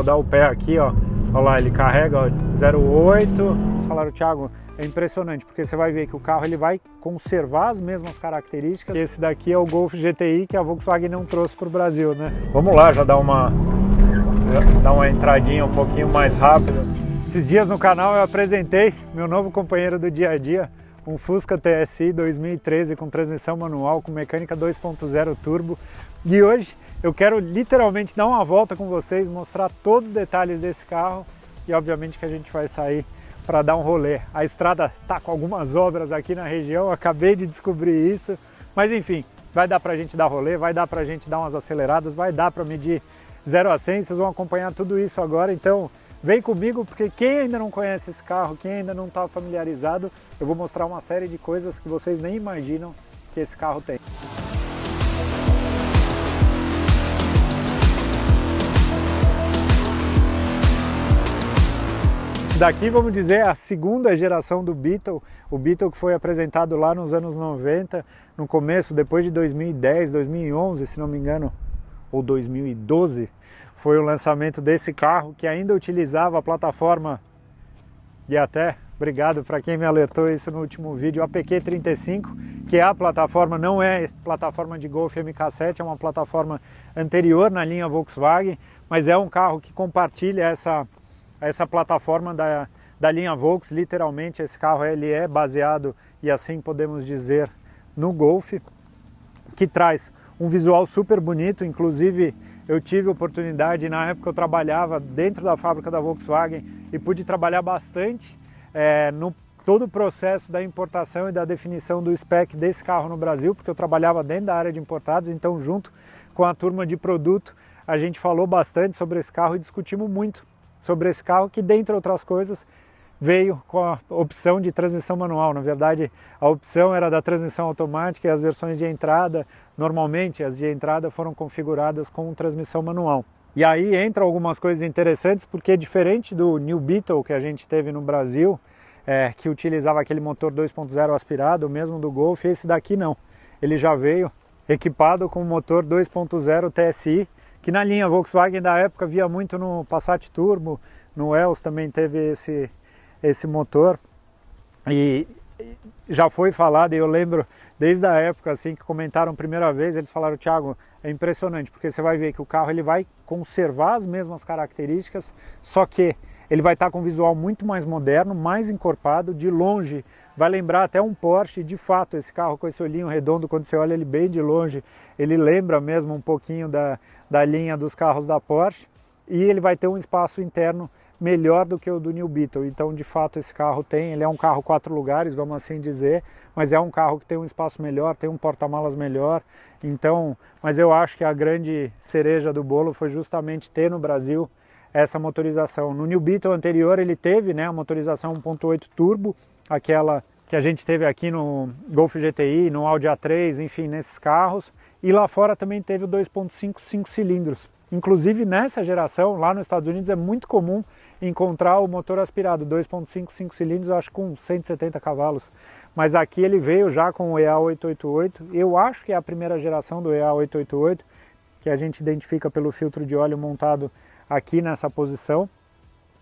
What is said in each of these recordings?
vou dar o pé aqui, ó. Olha lá, ele carrega, ó, 0,8. Eles falaram, Thiago, é impressionante, porque você vai ver que o carro ele vai conservar as mesmas características. Esse daqui é o Golf GTI que a Volkswagen não trouxe para o Brasil, né? Vamos lá, já dar uma entradinha um pouquinho mais rápida. Esses dias no canal eu apresentei meu novo companheiro do dia a dia, um Fusca TSI 2013 com transmissão manual, com mecânica 2.0 turbo. E hoje eu quero literalmente dar uma volta com vocês, mostrar todos os detalhes desse carro e obviamente que a gente vai sair para dar um rolê. A estrada está com algumas obras aqui na região, eu acabei de descobrir isso, mas enfim, vai dar para a gente dar rolê, vai dar para a gente dar umas aceleradas, vai dar para medir 0 a 100, vocês vão acompanhar tudo isso agora, então vem comigo, porque quem ainda não conhece esse carro, quem ainda não está familiarizado, eu vou mostrar uma série de coisas que vocês nem imaginam que esse carro tem. Esse daqui, vamos dizer, é a segunda geração do Beetle, o Beetle que foi apresentado lá nos anos 90, no começo, depois de 2010, 2011, se não me engano, ou 2012, foi o lançamento desse carro que ainda utilizava a plataforma, e até, obrigado para quem me alertou isso no último vídeo, APQ35, que é a plataforma, não é plataforma de Golf MK7, é uma plataforma anterior na linha Volkswagen, mas é um carro que compartilha essa plataforma da linha Volks, literalmente esse carro ele é baseado, e assim podemos dizer, no Golf, que traz um visual super bonito, inclusive eu tive a oportunidade, na época eu trabalhava dentro da fábrica da Volkswagen e pude trabalhar bastante no todo o processo da importação e da definição do spec desse carro no Brasil, porque eu trabalhava dentro da área de importados, então junto com a turma de produto a gente falou bastante sobre esse carro e discutimos muito sobre esse carro, que dentre outras coisas veio com a opção de transmissão manual. Na verdade, a opção era da transmissão automática e as versões de entrada, normalmente as de entrada foram configuradas com transmissão manual. E aí entram algumas coisas interessantes, porque diferente do New Beetle que a gente teve no Brasil, que utilizava aquele motor 2.0 aspirado, o mesmo do Golf, esse daqui não. Ele já veio equipado com o motor 2.0 TSI, que na linha Volkswagen da época via muito no Passat Turbo, no Els também teve esse motor, e já foi falado, e eu lembro desde a época assim que comentaram a primeira vez, eles falaram, Thiago, é impressionante, porque você vai ver que o carro ele vai conservar as mesmas características, só que ele vai estar com um visual muito mais moderno, mais encorpado, de longe vai lembrar até um Porsche. De fato, esse carro com esse olhinho redondo, quando você olha ele bem de longe, ele lembra mesmo um pouquinho da linha dos carros da Porsche, e ele vai ter um espaço interno melhor do que o do New Beetle. Então, de fato, esse carro ele é um carro 4 lugares, vamos assim dizer, mas é um carro que tem um espaço melhor, tem um porta-malas melhor. Então, mas eu acho que a grande cereja do bolo foi justamente ter no Brasil essa motorização. No New Beetle anterior ele teve, né, a motorização 1.8 turbo, aquela que a gente teve aqui no Golf GTI, no Audi A3, enfim, nesses carros, e lá fora também teve o 2.5 5 cilindros. Inclusive nessa geração, lá nos Estados Unidos, é muito comum encontrar o motor aspirado, 2.5 5 cilindros, eu acho com 170 cavalos. Mas aqui ele veio já com o EA888, eu acho que é a primeira geração do EA888, que a gente identifica pelo filtro de óleo montado aqui nessa posição.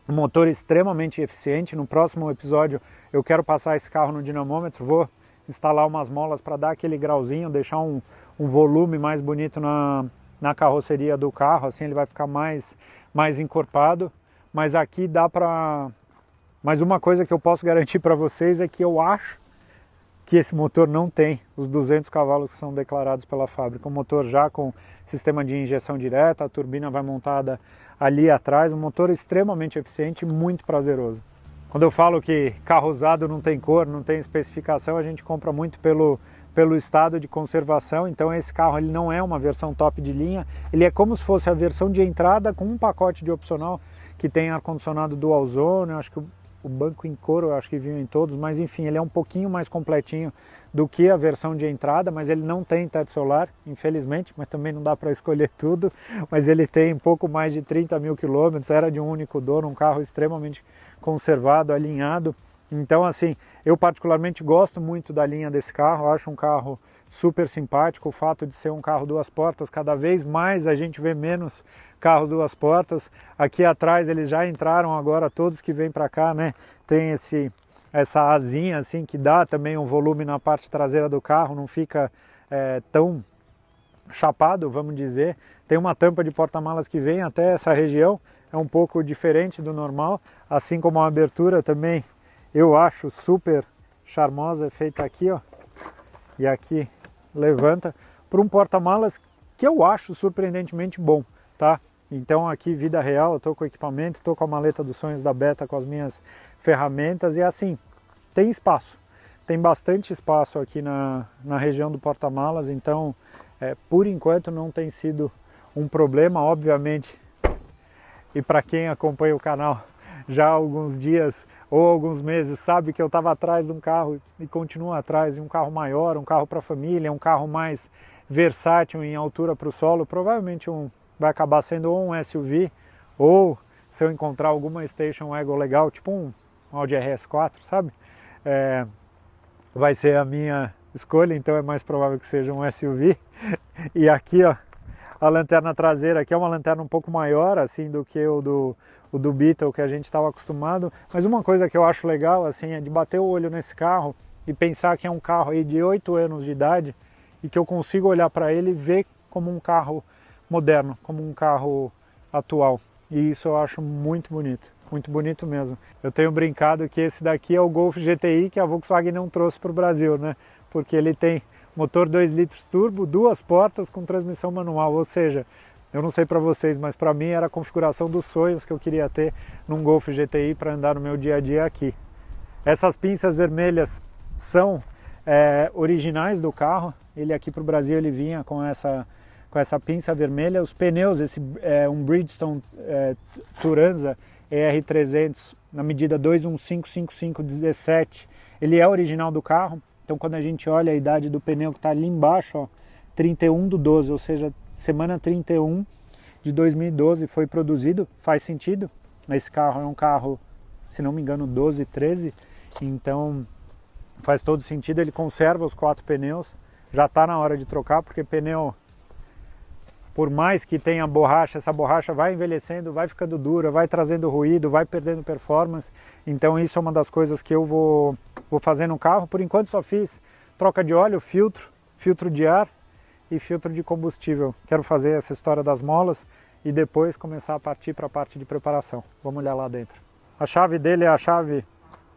Um motor extremamente eficiente. No próximo episódio eu quero passar esse carro no dinamômetro, vou instalar umas molas para dar aquele grauzinho, deixar um volume mais bonito na carroceria do carro, assim ele vai ficar mais encorpado. Mas aqui dá para... Mas uma coisa que eu posso garantir para vocês é que eu acho que esse motor não tem os 200 cavalos que são declarados pela fábrica. O motor já com sistema de injeção direta, a turbina vai montada ali atrás, um motor extremamente eficiente e muito prazeroso. Quando eu falo que carro usado não tem cor, não tem especificação, a gente compra muito pelo estado de conservação. Então esse carro ele não é uma versão top de linha, ele é como se fosse a versão de entrada com um pacote de opcional que tem ar-condicionado dual zone, eu acho que o banco em couro eu acho que vinha em todos, mas enfim, ele é um pouquinho mais completinho do que a versão de entrada, mas ele não tem teto solar, infelizmente, mas também não dá para escolher tudo, mas ele tem um pouco mais de 30 mil quilômetros, era de um único dono, um carro extremamente conservado, alinhado, Então assim, eu particularmente gosto muito da linha desse carro, acho um carro super simpático, o fato de ser um carro duas portas, cada vez mais a gente vê menos carro duas portas. Aqui atrás eles já entraram agora, todos que vêm para cá, né, tem essa asinha assim que dá também um volume na parte traseira do carro, não fica tão chapado, vamos dizer. Tem uma tampa de porta-malas que vem até essa região, é um pouco diferente do normal, assim como a abertura também eu acho super charmosa, é feita aqui, ó, e aqui levanta para um porta-malas que eu acho surpreendentemente bom, tá? Então aqui vida real, eu tô com o equipamento, tô com a maleta dos sonhos da Beta com as minhas ferramentas e assim, tem espaço, tem bastante espaço aqui na região do porta-malas, então por enquanto não tem sido um problema, obviamente, e para quem acompanha o canal já há alguns dias ou alguns meses sabe que eu estava atrás de um carro e continuo atrás de um carro maior, um carro para família, um carro mais versátil em altura para o solo, provavelmente vai acabar sendo ou um SUV ou se eu encontrar alguma station wagon legal, tipo um Audi RS4, sabe? Vai ser a minha escolha, então é mais provável que seja um SUV. E aqui, ó, a lanterna traseira aqui é uma lanterna um pouco maior assim do que o do Beetle que a gente estava acostumado, mas uma coisa que eu acho legal assim é de bater o olho nesse carro e pensar que é um carro aí de 8 anos de idade e que eu consigo olhar para ele e ver como um carro moderno, como um carro atual, e isso eu acho muito bonito mesmo. Eu tenho brincado que esse daqui é o Golf GTI que a Volkswagen não trouxe para o Brasil, né? Porque ele tem motor 2 litros turbo, duas portas com transmissão manual, ou seja, eu não sei para vocês, mas para mim era a configuração dos sonhos que eu queria ter num Golf GTI para andar no meu dia a dia aqui. Essas pinças vermelhas são originais do carro, ele aqui para o Brasil ele vinha com essa pinça vermelha. Os pneus, esse é um Bridgestone Turanza ER300 na medida 2155517, ele é original do carro. Então quando a gente olha a idade do pneu que está ali embaixo, ó, 31/12, ou seja, semana 31 de 2012 foi produzido, faz sentido. Esse carro é um carro, se não me engano, 12, 13, então faz todo sentido, ele conserva os 4 pneus, já está na hora de trocar, porque pneu, por mais que tenha borracha, essa borracha vai envelhecendo, vai ficando dura, vai trazendo ruído, vai perdendo performance, então isso é uma das coisas que eu vou fazer no carro. Por enquanto só fiz troca de óleo, filtro de ar e filtro de combustível. Quero fazer essa história das molas e depois começar a partir para a parte de preparação. Vamos olhar lá dentro. A chave dele é a chave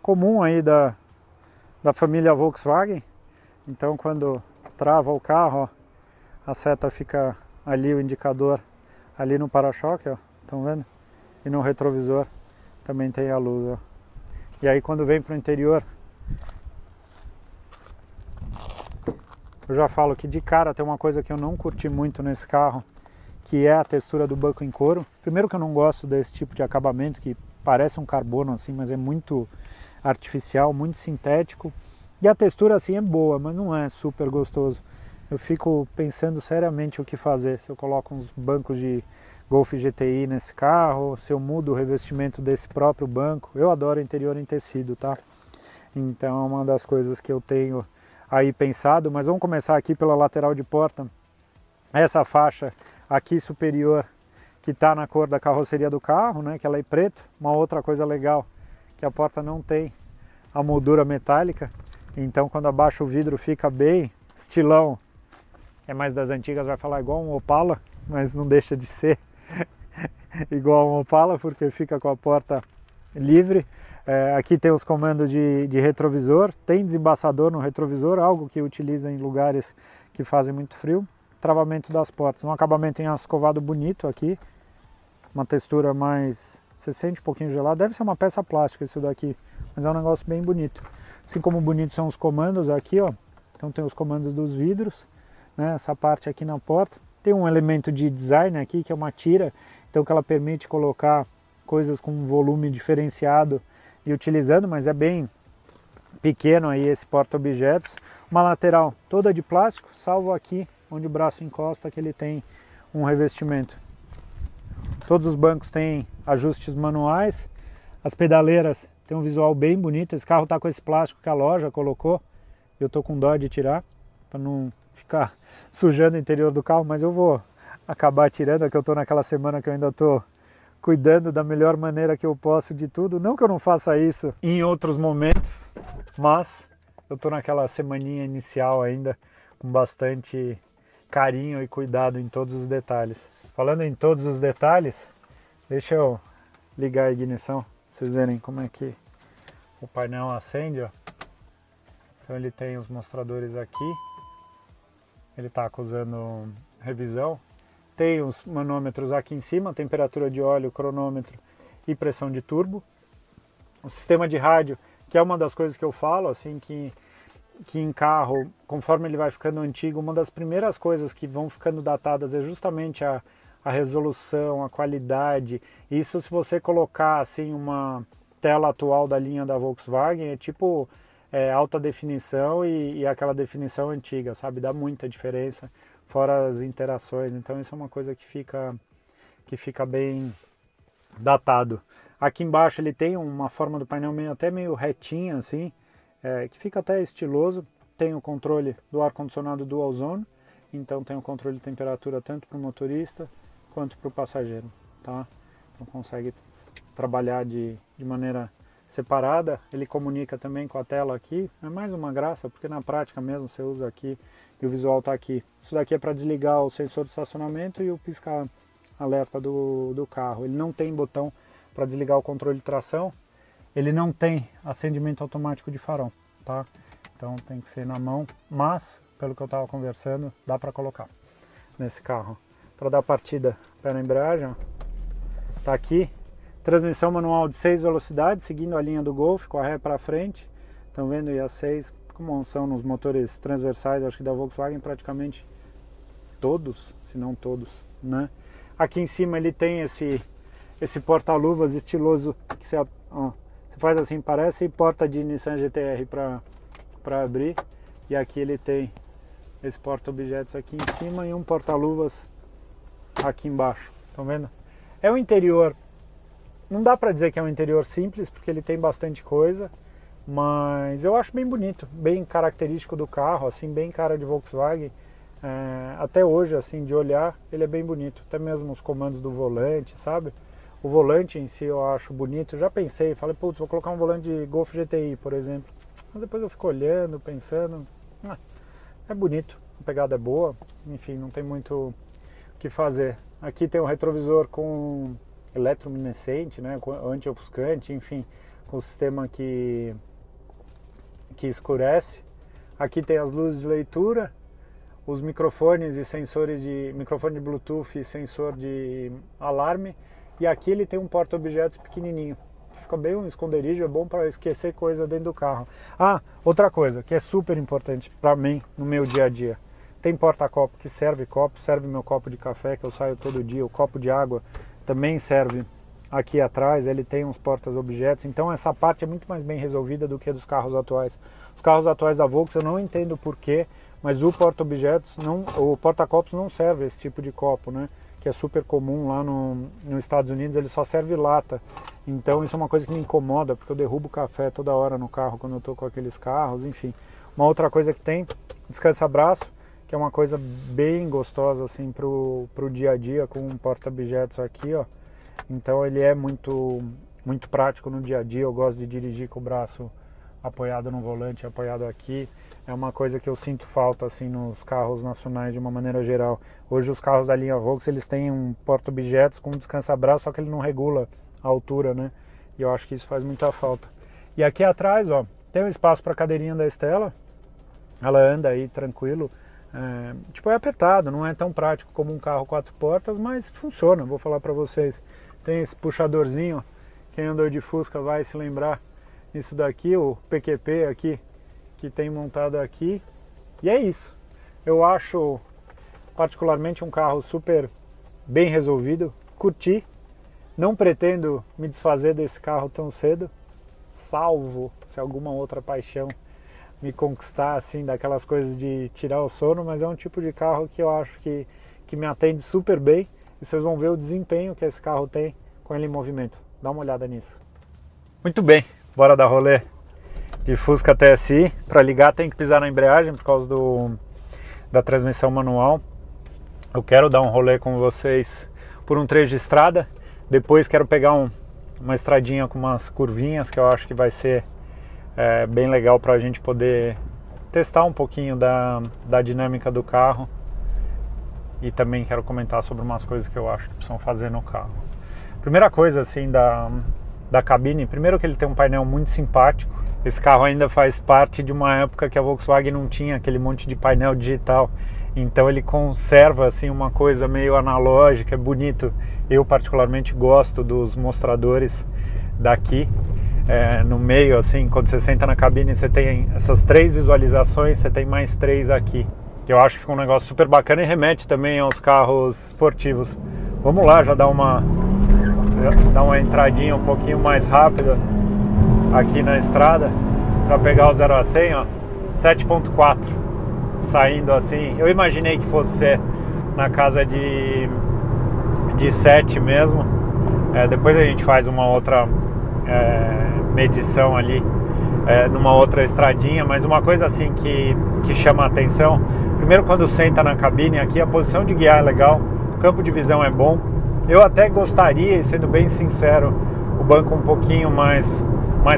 comum aí da família Volkswagen, então quando trava o carro, ó, a seta fica ali, o indicador ali no para-choque, ó, estão vendo? E no retrovisor também tem a luz, ó. E aí quando vem para o interior, eu já falo que de cara tem uma coisa que eu não curti muito nesse carro, que é a textura do banco em couro. Primeiro que eu não gosto desse tipo de acabamento, que parece um carbono assim, mas é muito artificial, muito sintético. E a textura assim é boa, mas não é super gostoso. Eu fico pensando seriamente o que fazer, se eu coloco uns bancos de Golf GTI nesse carro, se eu mudo o revestimento desse próprio banco. Eu adoro interior em tecido, tá? Então é uma das coisas que eu tenho aí pensado, mas vamos começar aqui pela lateral de porta. Essa faixa aqui superior que está na cor da carroceria do carro, né, que ela é preta. Uma outra coisa legal, que a porta não tem a moldura metálica, então quando abaixa o vidro fica bem estilão. É mais das antigas, vai falar igual um Opala, mas não deixa de ser igual um Opala, porque fica com a porta livre. Aqui tem os comandos de retrovisor, tem desembaçador no retrovisor, algo que utiliza em lugares que fazem muito frio. Travamento das portas, um acabamento em aço escovado bonito aqui, uma textura mais, você sente um pouquinho gelado, deve ser uma peça plástica isso daqui, mas é um negócio bem bonito. Assim como bonito são os comandos aqui, ó, então tem os comandos dos vidros, né, essa parte aqui na porta, tem um elemento de design aqui que é uma tira, então que ela permite colocar coisas com um volume diferenciado e utilizando, mas é bem pequeno aí esse porta-objetos. Uma lateral toda de plástico, salvo aqui onde o braço encosta, que ele tem um revestimento. Todos os bancos têm ajustes manuais, as pedaleiras tem um visual bem bonito. Esse carro tá com esse plástico que a loja colocou, eu tô com dó de tirar, para não ficar sujando o interior do carro, mas eu vou acabar tirando, que eu tô naquela semana que eu ainda tô cuidando da melhor maneira que eu posso de tudo. Não que eu não faça isso em outros momentos, mas eu tô naquela semaninha inicial ainda, com bastante carinho e cuidado em todos os detalhes. Falando em todos os detalhes, deixa eu ligar a ignição, pra vocês verem como é que o painel acende, ó. Então ele tem os mostradores aqui, ele está acusando revisão. Tem os manômetros aqui em cima, temperatura de óleo, cronômetro e pressão de turbo. O sistema de rádio, que é uma das coisas que eu falo, assim, que em carro, conforme ele vai ficando antigo, uma das primeiras coisas que vão ficando datadas é justamente a resolução, a qualidade. Isso, se você colocar assim uma tela atual da linha da Volkswagen, é tipo alta definição e aquela definição antiga, sabe? Dá muita diferença, fora as interações. Então isso é uma coisa que fica bem datado. Aqui embaixo ele tem uma forma do painel até meio retinha assim, que fica até estiloso. Tem o controle do ar-condicionado Dual Zone, então tem o controle de temperatura tanto para o motorista quanto para o passageiro, tá? Então consegue trabalhar de maneira separada. Ele comunica também com a tela aqui, é mais uma graça, porque na prática mesmo você usa aqui e o visual está aqui. Isso daqui é para desligar o sensor de estacionamento e o piscar alerta do carro. Ele não tem botão para desligar o controle de tração, ele não tem acendimento automático de farol, tá? Então tem que ser na mão, mas pelo que eu estava conversando, dá para colocar nesse carro. Para dar partida, pé na embreagem, ó. Tá aqui. Transmissão manual de 6 velocidades, seguindo a linha do Golf, com a ré para frente. Estão vendo aí as 6, como são nos motores transversais, acho que da Volkswagen praticamente todos, se não todos, né? Aqui em cima ele tem esse porta-luvas estiloso, que você faz assim, parece porta de Nissan GT-R para abrir. E aqui ele tem esse porta-objetos aqui em cima e um porta-luvas aqui embaixo. Estão vendo? É um interior, não dá para dizer que é um interior simples, porque ele tem bastante coisa, mas eu acho bem bonito, bem característico do carro, assim, bem cara de Volkswagen. Até hoje, assim, de olhar, ele é bem bonito, até mesmo os comandos do volante, sabe? O volante em si eu acho bonito. Já pensei, falei, putz, vou colocar um volante de Golf GTI, por exemplo. Mas depois eu fico olhando, pensando, é bonito, a pegada é boa, enfim, não tem muito o que fazer. Aqui tem um retrovisor com eletrominescente, né, com anti-ofuscante, enfim, com o sistema que escurece. Aqui tem as luzes de leitura, os microfones e sensores microfone de Bluetooth e sensor de alarme. E aqui ele tem um porta-objetos pequenininho, fica bem um esconderijo, é bom para esquecer coisa dentro do carro. Outra coisa que é super importante para mim no meu dia a dia, tem porta-copo que serve meu copo de café que eu saio todo dia, o copo de água também serve aqui atrás, ele tem uns portas-objetos, então essa parte é muito mais bem resolvida do que a dos carros atuais. Os carros atuais da Volkswagen eu não entendo porquê, mas o porta-objetos, o porta-copos não serve esse tipo de copo, né? Que é super comum lá nos Estados Unidos, ele só serve lata. Então isso é uma coisa que me incomoda, porque eu derrubo café toda hora no carro quando eu estou com aqueles carros, enfim. Uma outra coisa que tem, descansa-braço, que é uma coisa bem gostosa assim pro dia a dia, com um porta-objetos aqui, ó. Então ele é muito prático no dia a dia. Eu gosto de dirigir com o braço apoiado no volante, apoiado aqui. É uma coisa que eu sinto falta assim nos carros nacionais de uma maneira geral. Hoje os carros da linha Volkswagen, eles têm um porta-objetos com um descansa-braço, só que ele não regula a altura, né? E eu acho que isso faz muita falta. E aqui atrás, ó, tem um espaço para a cadeirinha da Stella. Ela anda aí tranquilo. É apertado, não é tão prático como um carro 4 portas, mas funciona, vou falar para vocês. Tem esse puxadorzinho, quem andou de Fusca vai se lembrar disso daqui, o PQP aqui, que tem montado aqui. E é isso. Eu acho particularmente um carro super bem resolvido, curti. Não pretendo me desfazer desse carro tão cedo, salvo se alguma outra paixão me conquistar, assim, daquelas coisas de tirar o sono, mas é um tipo de carro que eu acho que me atende super bem, e vocês vão ver o desempenho que esse carro tem com ele em movimento. Dá uma olhada nisso. Muito bem, Bora dar rolê de Fusca TSI. Para ligar tem que pisar na embreagem por causa da transmissão manual. Eu quero dar um rolê com vocês por um trecho de estrada. Depois quero pegar uma estradinha com umas curvinhas que eu acho que vai ser bem legal para a gente poder testar um pouquinho da dinâmica do carro. E também quero comentar sobre umas coisas que eu acho que precisam fazer no carro. Primeira coisa assim da cabine, primeiro que ele tem um painel muito simpático. Esse carro ainda faz parte de uma época que a Volkswagen não tinha aquele monte de painel digital, então ele conserva assim uma coisa meio analógica, é bonito. Eu particularmente gosto dos mostradores daqui, no meio assim, quando você senta na cabine você tem essas 3 visualizações, você tem mais 3 aqui, que eu acho que fica um negócio super bacana e remete também aos carros esportivos. Vamos lá, já dar uma entradinha um pouquinho mais rápida aqui na estrada para pegar o 0 a 100, ó, 7.4 saindo assim. Eu imaginei que fosse ser na casa de 7 mesmo. Depois a gente faz uma outra medição ali numa outra estradinha, mas uma coisa assim que chama a atenção, primeiro quando senta na cabine aqui, a posição de guiar é legal, o campo de visão é bom. Eu até gostaria, e sendo bem sincero, o banco um pouquinho mais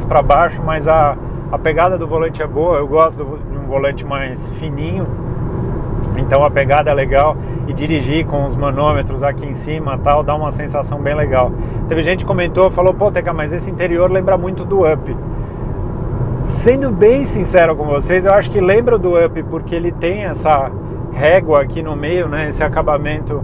para baixo, mas a pegada do volante é boa. Eu gosto de um volante mais fininho, então a pegada é legal, e dirigir com os manômetros aqui em cima tal, dá uma sensação bem legal. Teve gente que comentou, falou, pô, Teca, mas esse interior lembra muito do Up. Sendo bem sincero com vocês, eu acho que lembra do Up porque ele tem essa régua aqui no meio, né, esse acabamento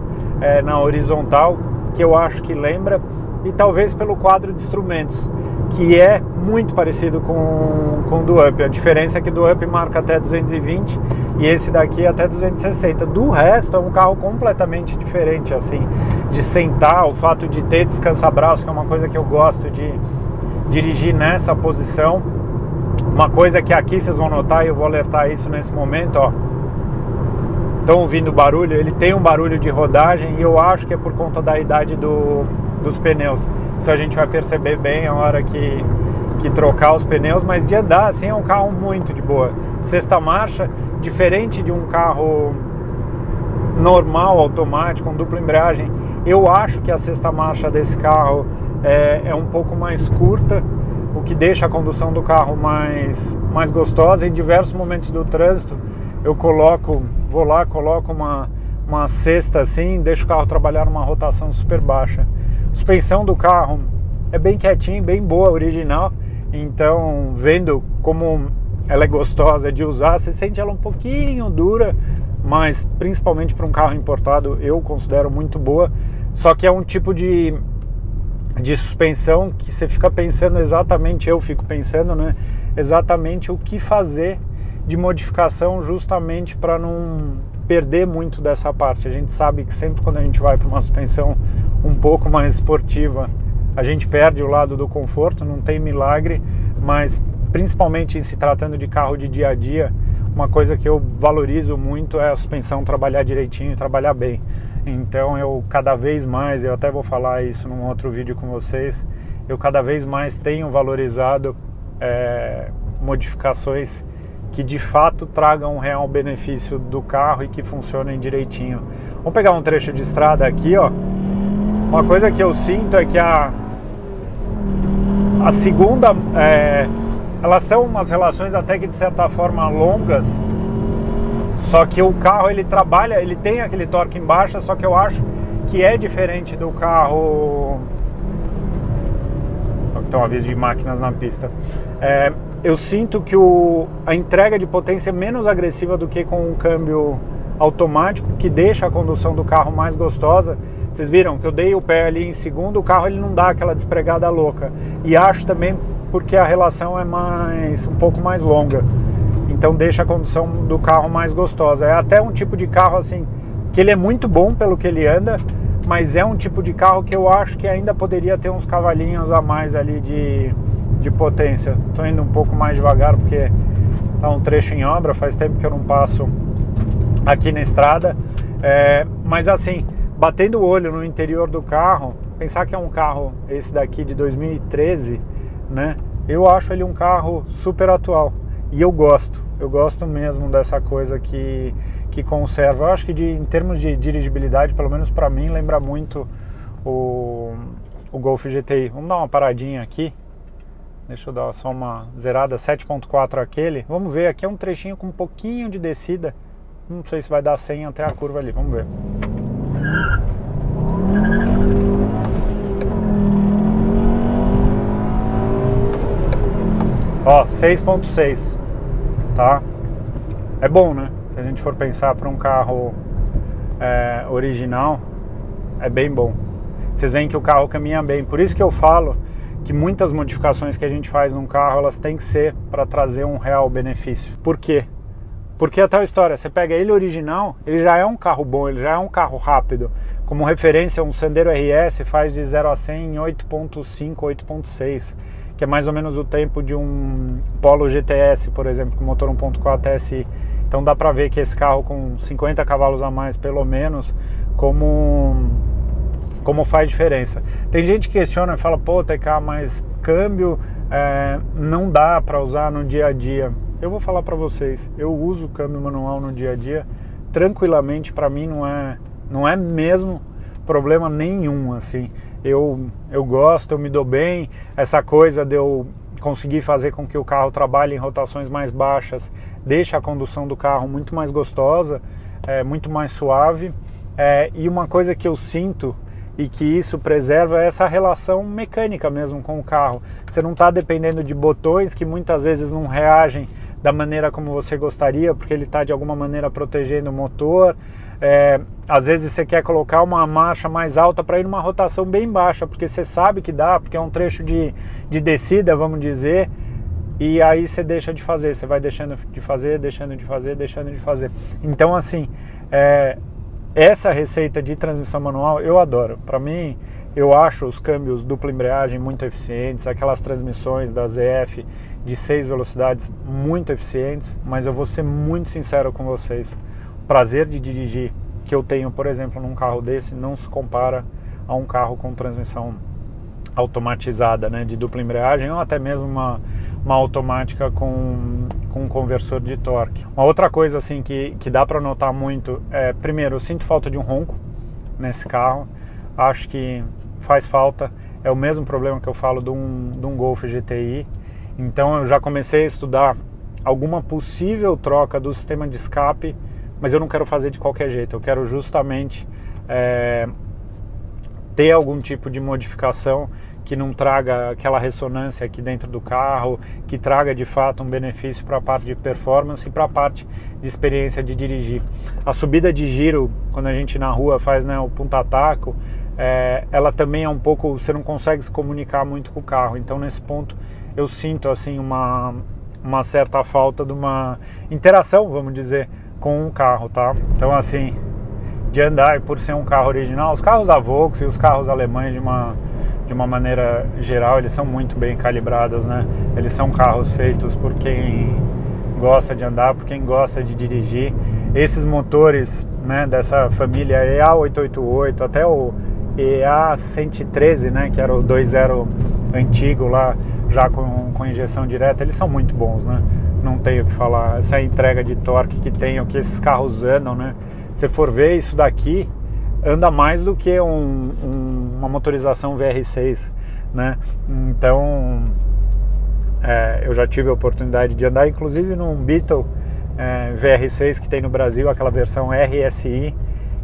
na horizontal, que eu acho que lembra, e talvez pelo quadro de instrumentos, que é muito parecido com o do Up. A diferença é que do Up marca até 220 e esse daqui até 260. Do resto é um carro completamente diferente, assim, de sentar, o fato de ter descansa-braço, que é uma coisa que eu gosto de dirigir nessa posição. Uma coisa que aqui vocês vão notar, e eu vou alertar isso nesse momento, ó. Estão ouvindo barulho? Ele tem um barulho de rodagem e eu acho que é por conta da idade dos pneus. Isso a gente vai perceber bem a hora que trocar os pneus, mas de andar assim é um carro muito de boa. 6ª marcha, diferente de um carro normal, automático, com dupla embreagem, eu acho que a 6ª marcha desse carro é um pouco mais curta, o que deixa a condução do carro mais gostosa. Em diversos momentos do trânsito eu vou lá, coloco uma cesta assim, deixo o carro trabalhar numa rotação super baixa. A suspensão do carro é bem quietinha, bem boa, original. Então, vendo como ela é gostosa de usar, você sente ela um pouquinho dura, mas principalmente para um carro importado eu considero muito boa. Só que é um tipo de suspensão que você fica pensando exatamente, eu fico pensando, né, exatamente o que fazer de modificação, justamente para não perder muito dessa parte. A gente sabe que sempre quando a gente vai para uma suspensão um pouco mais esportiva, a gente perde o lado do conforto, não tem milagre, mas principalmente em se tratando de carro de dia a dia, uma coisa que eu valorizo muito é a suspensão trabalhar direitinho e trabalhar bem. Então eu cada vez mais, eu até vou falar isso num outro vídeo com vocês, eu cada vez mais tenho valorizado modificações que de fato tragam um real benefício do carro e que funcionem direitinho. Vamos pegar um trecho de estrada aqui, ó. Uma coisa que eu sinto é que a segunda, elas são umas relações até que de certa forma longas, só que o carro ele trabalha, ele tem aquele torque em baixa, só que eu acho que é diferente do carro. Tem um aviso de máquinas na pista. Eu sinto que a entrega de potência é menos agressiva do que com um câmbio automático, que deixa a condução do carro mais gostosa. Vocês viram que eu dei o pé ali em segundo, o carro ele não dá aquela despregada louca. E acho também porque a relação é um pouco mais longa. Então deixa a condução do carro mais gostosa. É até um tipo de carro assim, que ele é muito bom pelo que ele anda, mas é um tipo de carro que eu acho que ainda poderia ter uns cavalinhos a mais ali de potência. Estou indo um pouco mais devagar porque está um trecho em obra, faz tempo que eu não passo aqui na estrada, mas assim, batendo o olho no interior do carro, pensar que é um carro esse daqui de 2013, né? eu acho ele um carro super atual. E eu gosto mesmo dessa coisa que conserva. Eu acho que em termos de dirigibilidade, pelo menos para mim, lembra muito o Golf GTI. Vamos dar uma paradinha aqui. Deixa eu dar só uma zerada, 7.4 aquele. Vamos ver, aqui é um trechinho com um pouquinho de descida. Não sei se vai dar 100 até a curva ali, vamos ver. Ó, 6.6, tá? É bom, né? Se a gente for pensar para um carro original, é bem bom. Vocês veem que o carro caminha bem. Por isso que eu falo que muitas modificações que a gente faz num carro, elas têm que ser para trazer um real benefício. Por quê? Porque é tal história, você pega ele original, ele já é um carro bom, ele já é um carro rápido. Como referência, um Sandero RS faz de 0 a 100 em 8.5, 8.6, que é mais ou menos o tempo de um Polo GTS, por exemplo, com motor 1.4 TSI. Então dá pra ver que esse carro com 50 cavalos a mais, pelo menos, como faz diferença. Tem gente que questiona e fala, pô, TK, mas câmbio não dá pra usar no dia a dia. Eu vou falar pra vocês, eu uso câmbio manual no dia a dia, tranquilamente, pra mim não é mesmo problema nenhum, assim. Eu gosto, eu me dou bem, essa coisa de eu conseguir fazer com que o carro trabalhe em rotações mais baixas, deixa a condução do carro muito mais gostosa, muito mais suave, e uma coisa que eu sinto e que isso preserva é essa relação mecânica mesmo com o carro. Você não está dependendo de botões que muitas vezes não reagem da maneira como você gostaria, porque ele está de alguma maneira protegendo o motor. Às vezes você quer colocar uma marcha mais alta para ir numa rotação bem baixa, porque você sabe que dá, porque é um trecho de descida, vamos dizer, e aí você deixa de fazer, você vai deixando de fazer, deixando de fazer, deixando de fazer. Então, assim, essa receita de transmissão manual eu adoro. Para mim, eu acho os câmbios dupla embreagem muito eficientes, aquelas transmissões da ZF de 6 velocidades muito eficientes, mas eu vou ser muito sincero com vocês. O prazer de dirigir que eu tenho, por exemplo, num carro desse, não se compara a um carro com transmissão automatizada, né, de dupla embreagem, ou até mesmo uma automática com um conversor de torque. Uma outra coisa assim que dá para notar muito é, primeiro, eu sinto falta de um ronco nesse carro, acho que faz falta, é o mesmo problema que eu falo de um Golf GTI. Então eu já comecei a estudar alguma possível troca do sistema de escape, mas eu não quero fazer de qualquer jeito, eu quero justamente ter algum tipo de modificação que não traga aquela ressonância aqui dentro do carro, que traga de fato um benefício para a parte de performance e para a parte de experiência de dirigir. A subida de giro, quando a gente na rua faz, né, o punta-taco, ela também é um pouco, você não consegue se comunicar muito com o carro, então nesse ponto eu sinto assim uma certa falta de uma interação, vamos dizer, com o carro, tá? Então assim, de andar, e por ser um carro original, os carros da Volkswagen e os carros alemães de uma maneira geral, eles são muito bem calibrados, né? Eles são carros feitos por quem gosta de andar, por quem gosta de dirigir. Esses motores, né, dessa família EA888 até o EA113, né, que era o 2.0 antigo lá, já com injeção direta, eles são muito bons, né? Não tenho o que falar. Essa entrega de torque que tem, o que esses carros andam, né? Se for ver, isso daqui anda mais do que uma motorização VR6, né? Então, eu já tive a oportunidade de andar, inclusive num Beetle VR6 que tem no Brasil, aquela versão RSI,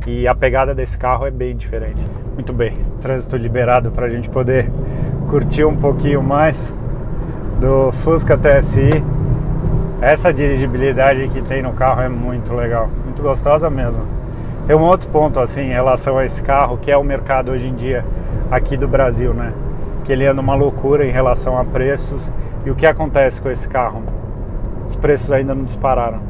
e a pegada desse carro é bem diferente. Muito bem, trânsito liberado para a gente poder curtir um pouquinho mais do Fusca TSI. Essa dirigibilidade que tem no carro é muito legal, muito gostosa mesmo. Tem um outro ponto assim em relação a esse carro, que é o mercado hoje em dia aqui do Brasil, né? Que ele anda uma loucura em relação a preços. E o que acontece com esse carro? Os preços ainda não dispararam.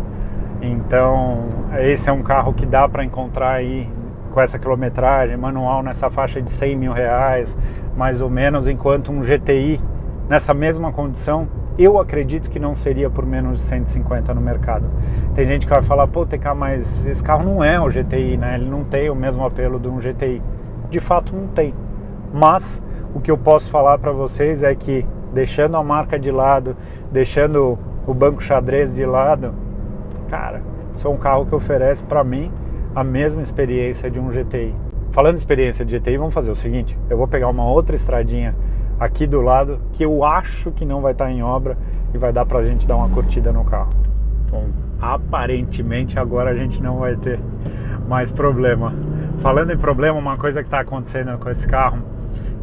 Então esse é um carro que dá para encontrar aí com essa quilometragem manual nessa faixa de 100 mil reais, mais ou menos, enquanto um GTI nessa mesma condição, eu acredito que não seria por menos de 150 no mercado. Tem gente que vai falar, pô, TK, mas esse carro não é um GTI, né? Ele não tem o mesmo apelo de um GTI. De fato não tem. Mas o que eu posso falar para vocês é que deixando a marca de lado, deixando o banco xadrez de lado, cara, isso é um carro que oferece para mim a mesma experiência de um GTI. Falando de experiência de GTI, vamos fazer o seguinte, eu vou pegar uma outra estradinha aqui do lado, que eu acho que não vai estar em obra e vai dar pra gente dar uma curtida no carro. Bom, aparentemente agora a gente não vai ter mais problema. Falando em problema, uma coisa que está acontecendo com esse carro,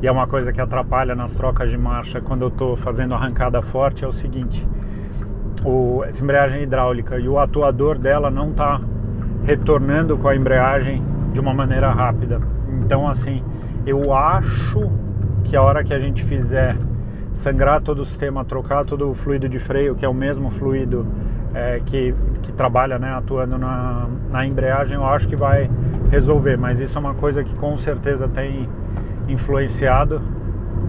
e é uma coisa que atrapalha nas trocas de marcha quando eu estou fazendo arrancada forte, é o seguinte: essa embreagem hidráulica e o atuador dela não está retornando com a embreagem de uma maneira rápida. Então assim, eu acho que a hora que a gente fizer sangrar todo o sistema, trocar todo o fluido de freio, que é o mesmo fluido que trabalha, né, atuando na embreagem, eu acho que vai resolver. Mas isso é uma coisa que com certeza tem influenciado,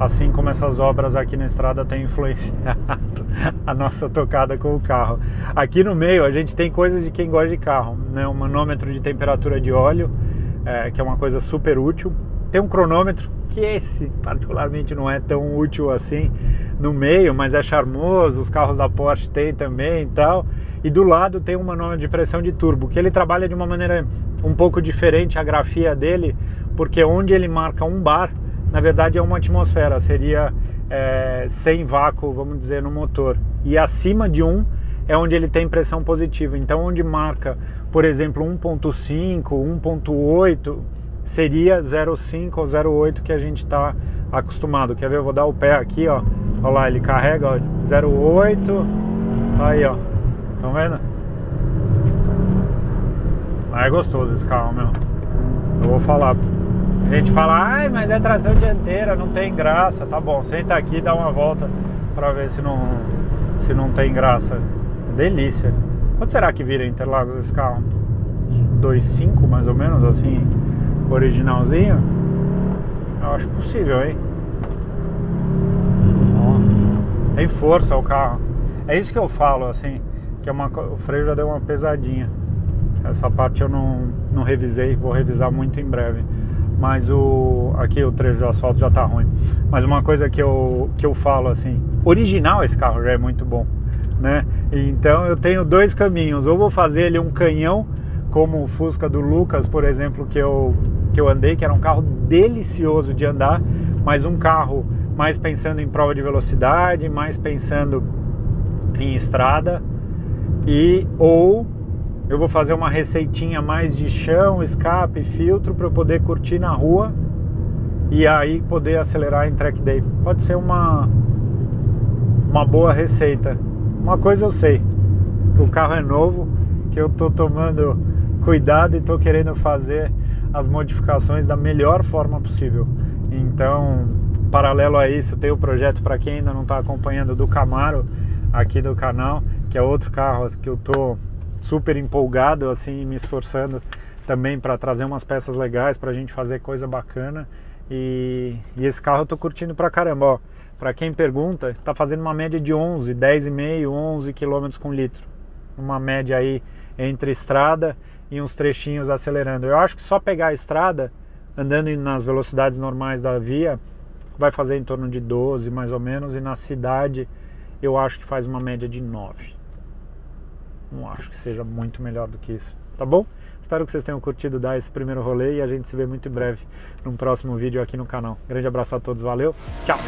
assim como essas obras aqui na estrada têm influenciado a nossa tocada com o carro. Aqui no meio a gente tem coisa de quem gosta de carro, né? Um manômetro de temperatura de óleo, que é uma coisa super útil. Tem um cronômetro, que esse particularmente não é tão útil assim no meio, mas é charmoso, os carros da Porsche tem também e tal. E do lado tem um manômetro de pressão de turbo, que ele trabalha de uma maneira um pouco diferente, a grafia dele, porque onde ele marca 1 bar, na verdade é uma atmosfera, seria sem vácuo, vamos dizer, no motor. E acima de 1 é onde ele tem pressão positiva. Então onde marca, por exemplo, 1.5, 1.8, seria 0,5 ou 0,8 que a gente está acostumado. Quer ver? Eu vou dar o pé aqui, ó. Olha lá, ele carrega, ó, 0,8. Aí, ó. Estão vendo? Ah, é gostoso esse carro, meu. Eu vou falar. A gente fala, ai, mas é tração dianteira, não tem graça. Tá bom, senta aqui e dá uma volta pra ver se não tem graça. Delícia. Quanto será que vira Interlagos esse carro? 2,5 mais ou menos, assim, originalzinho? Eu acho possível, hein? Ó, tem força o carro. É isso que eu falo, assim, que o freio já deu uma pesadinha. Essa parte eu não revisei, vou revisar muito em breve. Mas aqui o trecho de asfalto já tá ruim. Mas uma coisa que eu falo, assim, original esse carro já é muito bom, né? Então eu tenho 2 caminhos. Ou vou fazer ele um canhão, como o Fusca do Lucas, por exemplo, que eu andei, que era um carro delicioso de andar, mas um carro mais pensando em prova de velocidade, mais pensando em estrada, ou eu vou fazer uma receitinha mais de chão, escape, filtro, para eu poder curtir na rua e aí poder acelerar em track day. Pode ser uma boa receita. Uma coisa eu sei, que o carro é novo, que eu tô tomando cuidado e tô querendo fazer as modificações da melhor forma possível. Então, paralelo a isso, tem o projeto, para quem ainda não está acompanhando, do Camaro aqui do canal, que é outro carro que eu tô super empolgado, assim, me esforçando também para trazer umas peças legais pra gente fazer coisa bacana. E esse carro eu tô curtindo pra caramba, ó. Pra quem pergunta, tá fazendo uma média de 10,5, 11 km com litro. Uma média aí entre estrada e uns trechinhos acelerando. Eu acho que só pegar a estrada, andando nas velocidades normais da via, vai fazer em torno de 12 mais ou menos, e na cidade eu acho que faz uma média de 9. Não acho que seja muito melhor do que isso, tá bom? Espero que vocês tenham curtido dar esse primeiro rolê e a gente se vê muito em breve num próximo vídeo aqui no canal. Grande abraço a todos, valeu, tchau!